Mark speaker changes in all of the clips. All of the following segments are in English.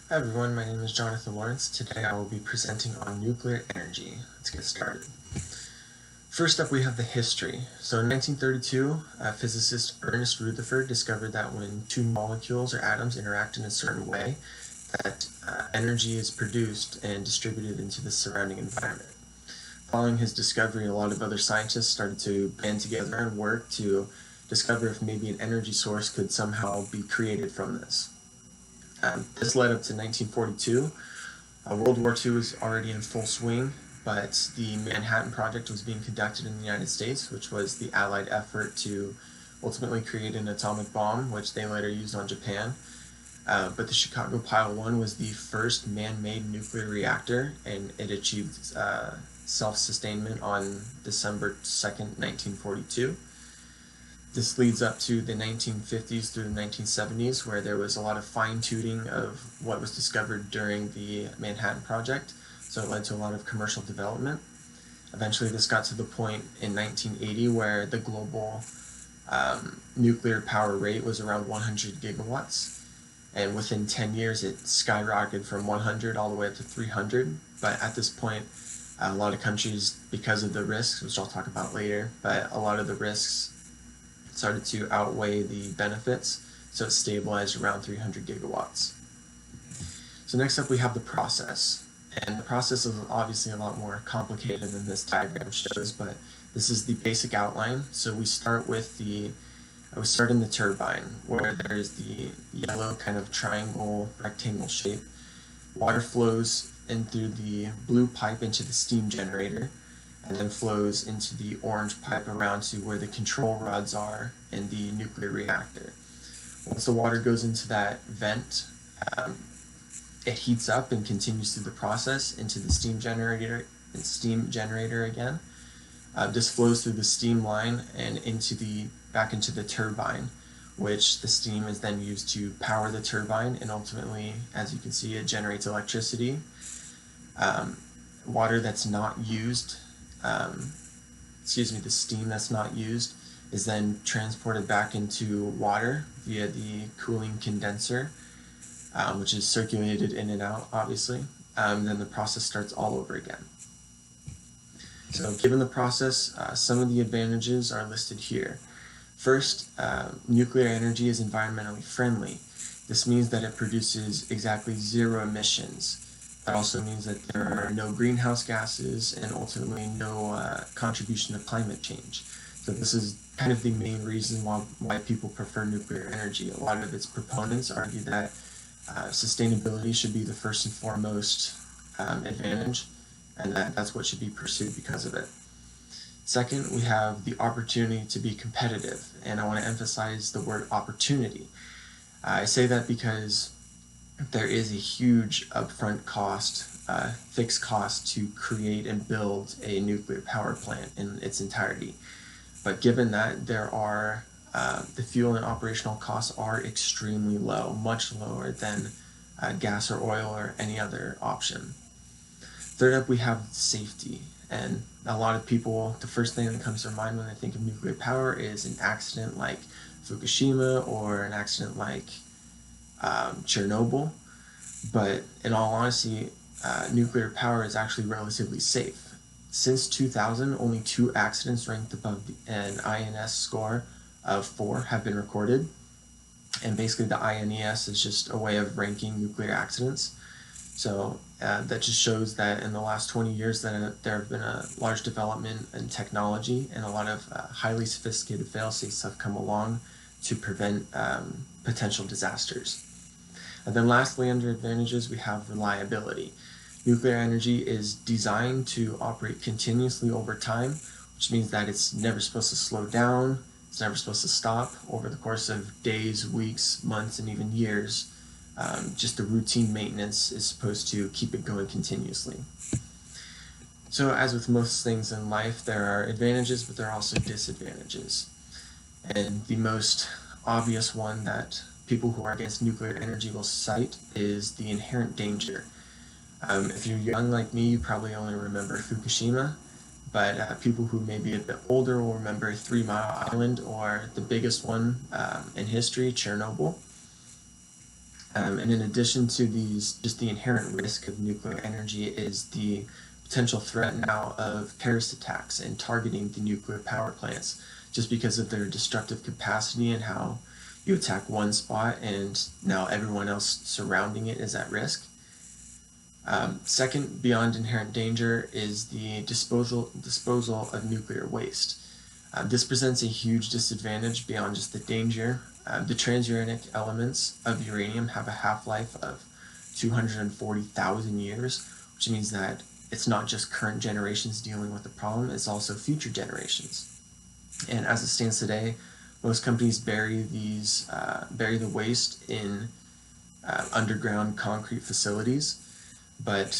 Speaker 1: Hi everyone, my name is Jonathan Lawrence. Today I will be presenting on nuclear energy. Let's get started. First up, we have the history. So in 1932, physicist Ernest Rutherford discovered that when two molecules or atoms interact in a certain way, that energy is produced and distributed into the surrounding environment. Following his discovery, a lot of other scientists started to band together and work to discover if maybe an energy source could somehow be created from this. This led up to 1942. World War II was already in full swing, but the Manhattan Project was being conducted in the United States, which was the Allied effort to ultimately create an atomic bomb, which they later used on Japan. But the Chicago Pile 1 was the first man-made nuclear reactor, and it achieved self-sustainment on December 2nd, 1942. This leads up to the 1950s through the 1970s, where there was a lot of fine-tuning of what was discovered during the Manhattan Project, so it led to a lot of commercial development. Eventually, this got to the point in 1980 where the global nuclear power rate was around 100 gigawatts, and within 10 years it skyrocketed from 100 all the way up to 300. But at this point, a lot of countries, because of the risks, which I'll talk about later, but a lot of the risks started to outweigh the benefits, so it stabilized around 300 gigawatts. So next up we have the process, and the process is obviously a lot more complicated than this diagram shows, but this is the basic outline. So we start in the turbine, where there's the yellow kind of triangle rectangle shape. Water flows in through the blue pipe into the steam generator, and then flows into the orange pipe around to where the control rods are in the nuclear reactor. Once the water goes into that vent, it heats up and continues through the process into the steam generator again. This flows through the steam line and back into the turbine, which the steam is then used to power the turbine, and ultimately, as you can see, it generates electricity. Water that's not used the steam that's not used is then transported back into water via the cooling condenser, which is circulated in and out, obviously. Then the process starts all over again. So given the process, some of the advantages are listed here. First, nuclear energy is environmentally friendly. This means that it produces exactly zero emissions. That also means that there are no greenhouse gases and ultimately no contribution to climate change. So this is kind of the main reason why people prefer nuclear energy. A lot of its proponents argue that sustainability should be the first and foremost advantage, and that's what should be pursued because of it. Second, we have the opportunity to be competitive, and I want to emphasize the word opportunity. I say that because there is a huge upfront cost, fixed cost to create and build a nuclear power plant in its entirety. But given that the fuel and operational costs are extremely low, much lower than gas or oil or any other option. Third up, we have safety. And a lot of people, the first thing that comes to their mind when they think of nuclear power is an accident like Fukushima or an accident like Chernobyl. But in all honesty, nuclear power is actually relatively safe. Since 2000, only 2 accidents ranked above an INS score of 4 have been recorded. And basically the INES is just a way of ranking nuclear accidents. So that just shows that in the last 20 years that there have been a large development in technology, and a lot of highly sophisticated fail-safes have come along to prevent potential disasters. And then lastly, under advantages, we have reliability. Nuclear energy is designed to operate continuously over time, which means that it's never supposed to slow down, it's never supposed to stop over the course of days, weeks, months, and even years. Just the routine maintenance is supposed to keep it going continuously. So as with most things in life, there are advantages, but there are also disadvantages. And the most obvious one that people who are against nuclear energy will cite is the inherent danger. If you're young like me, you probably only remember Fukushima, but people who may be a bit older will remember 3 Mile Island, or the biggest one in history, Chernobyl. And in addition to these, just the inherent risk of nuclear energy is the potential threat now of terrorist attacks and targeting the nuclear power plants, just because of their destructive capacity and how you attack one spot and now everyone else surrounding it is at risk. Second, beyond inherent danger, is the disposal of nuclear waste. This presents a huge disadvantage beyond just the danger. The transuranic elements of uranium have a half-life of 240,000 years, which means that it's not just current generations dealing with the problem, it's also future generations. And as it stands today, most companies bury the waste in underground concrete facilities. But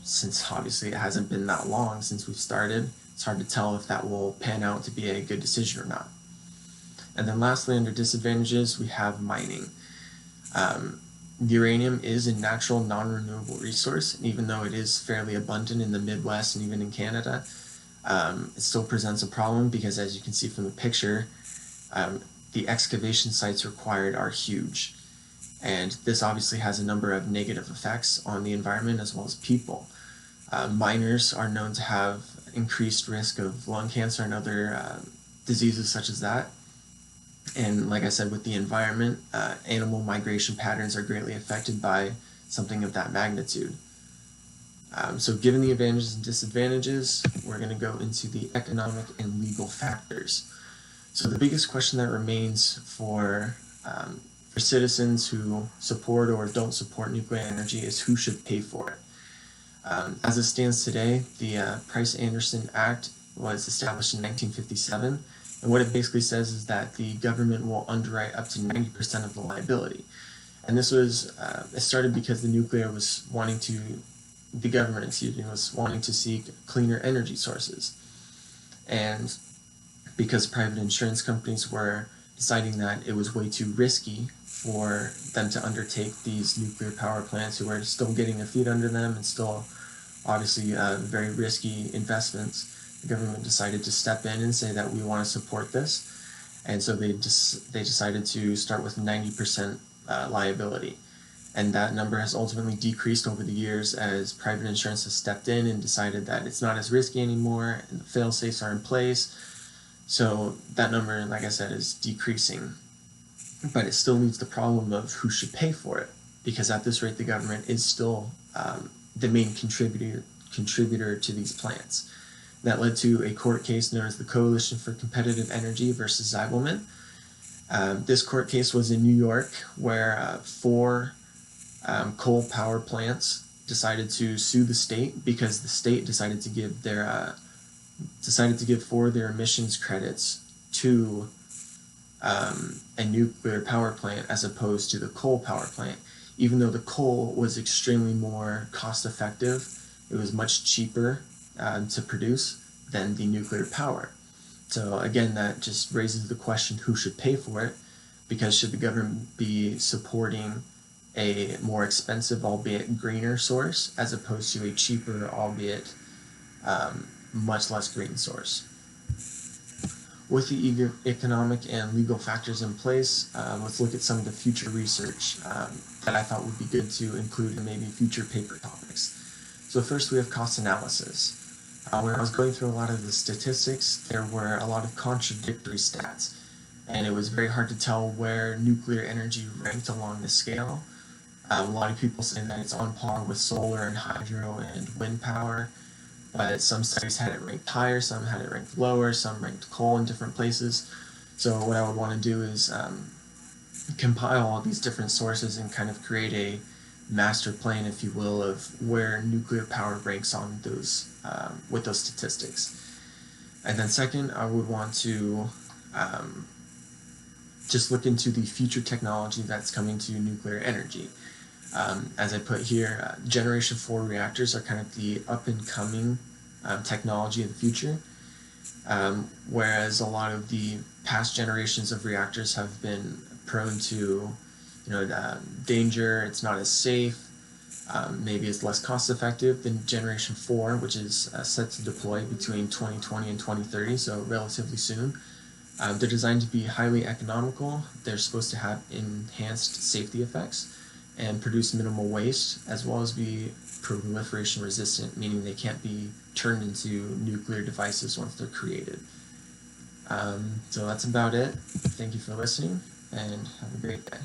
Speaker 1: since obviously it hasn't been that long since we've started, it's hard to tell if that will pan out to be a good decision or not. And then lastly, under disadvantages, we have mining. Uranium is a natural non-renewable resource, and even though it is fairly abundant in the Midwest and even in Canada, it still presents a problem because, as you can see from the picture, the excavation sites required are huge. And this obviously has a number of negative effects on the environment as well as people. Miners are known to have increased risk of lung cancer and other diseases such as that. And like I said, with the environment, animal migration patterns are greatly affected by something of that magnitude. So given the advantages and disadvantages, we're going to go into the economic and legal factors. So the biggest question that remains for citizens who support or don't support nuclear energy is who should pay for it. As it stands today, the Price-Anderson Act was established in 1957, and what it basically says is that the government will underwrite up to 90% of the liability. And this was, it started because the government was wanting to seek cleaner energy sources. And because private insurance companies were deciding that it was way too risky for them to undertake these nuclear power plants, who were still getting their feet under them and still obviously very risky investments, the government decided to step in and say that we want to support this. And so they decided to start with 90% liability. And that number has ultimately decreased over the years as private insurance has stepped in and decided that it's not as risky anymore and the fail-safes are in place. So that number, like I said, is decreasing. But it still leaves the problem of who should pay for it, because at this rate the government is still the main contributor to these plants. That led to a court case known as the Coalition for Competitive Energy versus Zibelman. This court case was in New York, where four coal power plants decided to sue the state because the state decided to give for their emissions credits to a nuclear power plant as opposed to the coal power plant. Even though the coal was extremely more cost effective, it was much cheaper to produce than the nuclear power. So again, that just raises the question, who should pay for it? Because should the government be supporting a more expensive, albeit greener source, as opposed to a cheaper, albeit much less green source? With the economic and legal factors in place, let's look at some of the future research that I thought would be good to include in maybe future paper topics. So first we have cost analysis. When I was going through a lot of the statistics, there were a lot of contradictory stats, and it was very hard to tell where nuclear energy ranked along the scale. A lot of people saying that it's on par with solar and hydro and wind power, but some studies had it ranked higher, some had it ranked lower, some ranked coal in different places. So what I would want to do is compile all these different sources and kind of create a master plan, if you will, of where nuclear power ranks on those with those statistics. And then second, I would want to just look into the future technology that's coming to nuclear energy. As I put here, Generation 4 reactors are kind of the up-and-coming technology of the future, whereas a lot of the past generations of reactors have been prone to danger. It's not as safe. Maybe it's less cost-effective than Generation 4, which is set to deploy between 2020 and 2030, so relatively soon. They're designed to be highly economical. They're supposed to have enhanced safety effects. and produce minimal waste, as well as be proliferation resistant, meaning they can't be turned into nuclear devices once they're created. So that's about it. Thank you for listening, and have a great day.